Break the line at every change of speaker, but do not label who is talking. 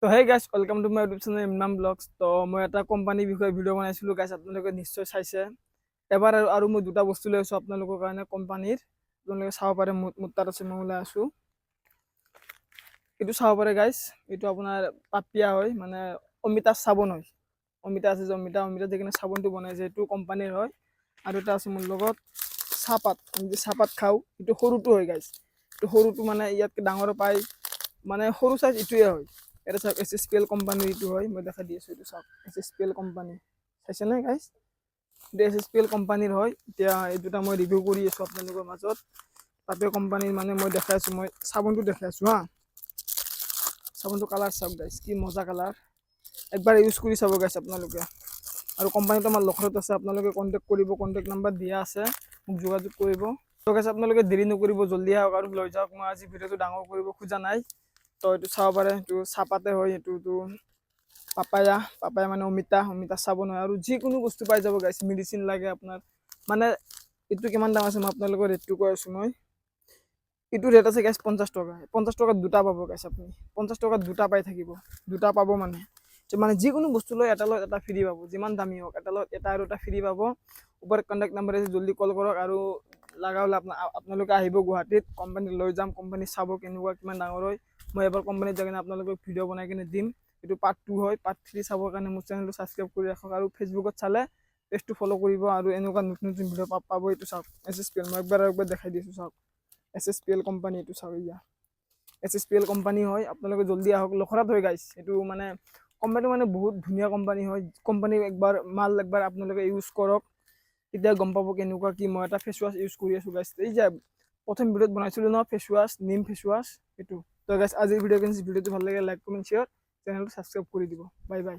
তো hey guys welcome to my YouTube channel Imran blogs. তো মই এটা কোম্পানীৰ বিষয়ে ভিডিঅ' বনাইছিলোঁ গাইজ, আপোনালোকে নিশ্চয় চাইছে। এবাৰ আৰু মই দুটা বস্তু লৈ আছোঁ আপোনালোকৰ কাৰণে কোম্পানীৰ, আপোনালোকে চাব পাৰে। মোৰ তাত আছে, মই ওলাই আছোঁ। এইটো চাব পাৰে গাইজ, এইটো আপোনাৰ পাপিয়া হয়, মানে অমিতা চাবোন হয়। অমিতা আছে যে অমিতা দি কিনে চাবোনটো বনাইছে, এইটো কোম্পানীৰ হয়। আৰু এটা আছে মোৰ লগত চাহপাত, আমি যে চাহপাত খাওঁ, এইটো সৰুটো হয় গাইজ। এইটো সৰুটো মানে ইয়াতকৈ ডাঙৰ পায়, মানে সৰু চাইজ এইটোৱে হয়। এটা চাওক SSPL কোম্পানীৰ এইটো হয়, মই দেখা দি আছোঁ। এইটো চাওক SSPL কোম্পানী, চাইছেনে গাইজ? এইটো SSPL কোম্পানীৰ হয়। এতিয়া এই দুটা মই ৰিভিউ কৰি আছোঁ আপোনালোকৰ মাজত। পাপিয়া কোম্পানীৰ মানে মই দেখাই আছোঁ, মই চাবোনটো দেখাই আছোঁ হা। চাবোনটো কালাৰ চাওক গাইজ, কি মজা কালাৰ। একবাৰ ইউজ কৰি চাব গাইজ আপোনালোকে। আৰু কোম্পানীটো আমাৰ লখৰাত আছে, আপোনালোকে কণ্টেক্ট কৰিব, কণ্টেক্ট নাম্বাৰ দিয়া আছে, মোক যোগাযোগ কৰিব। তো গাইজ আপোনালোকে দেৰি নকৰিব, জল্দি আহক আৰু লৈ যাওক। মই আজি ভিডিঅ'টো ডাঙৰ কৰিব খোজা নাই। তো এইটো চাব পাৰে, এইটো চাহপাতে হয়। এইটো পাপায়া মানে অমিতা চাবোন হয়। আৰু যিকোনো বস্তু পাই যাব গাইজ, মেডিচিন লাগে আপোনাৰ, মানে এইটো কিমান দাম আছে মই আপোনালোকৰ ৰেটটো কৈ আছোঁ। মই এইটো ৰেট আছে গাইজ 50 টকা। 50 টকাত দুটা পাব গাইজ, আপুনি 50 টকাত দুটা পাই থাকিব, দুটা পাব মানে। মানে যিকোনো বস্তু লৈ এটা লগত এটা ফ্ৰী পাব, যিমান দামী হওক, এটা লগত এটা আৰু এটা ফ্ৰী পাব। ওপৰত কণ্টেক্ট নাম্বাৰ আছে, জল্দি কল কৰক। আৰু লগা হ'লে আপোনালোকে আহিব গুৱাহাটীত, কোম্পানীত লৈ যাম, কোম্পানী চাব কেনেকুৱা কিমান ডাঙৰ হয়। মই এবাৰ কোম্পানীত যাই কিনে আপোনালোকক ভিডিঅ' বনাই কিনে দিম। এইটো পাৰ্ট 2 হয়। পাৰ্ট 3 চাবৰ কাৰণে মোৰ চেনেলটো ছাবস্ক্ৰাইব কৰি ৰাখক, আৰু ফেচবুকত চালে পেজটো ফ'ল' কৰিব, আৰু এনেকুৱা নতুন নতুন ভিডিঅ' পাব। এইটো চাওক SSPL, মই একবাৰ দেখাই দিছোঁ চাওক SSPL কোম্পানী। এইটো চাওক, এয়া SSPL কোম্পানী হয়। আপোনালোকে জল্দি আহক, লখৰাত হয় গাইজ। এইটো মানে কোম্পানীটো মানে বহুত ধুনীয়া কোম্পানী হয়। কোম্পানী মাল একবাৰ আপোনালোকে ইউজ কৰক, তেতিয়া গম পাব কেনেকুৱা কি। মই এটা ফেচ ৱাছ ইউজ কৰি আছোঁ গাইজ, এই যে প্ৰথম ভিডিঅ'ত বনাইছিলোঁ ন, ফেচ ৱাছ, নিম ফেচ ৱাছ, এইটো। তো গাইজ আজিৰ ভিডিঅ'টো ভাল লাগে, লাইক কমেণ্ট শ্বেয়াৰ, চেনেলটো ছাবস্ক্ৰাইব কৰি দিব। Bye bye.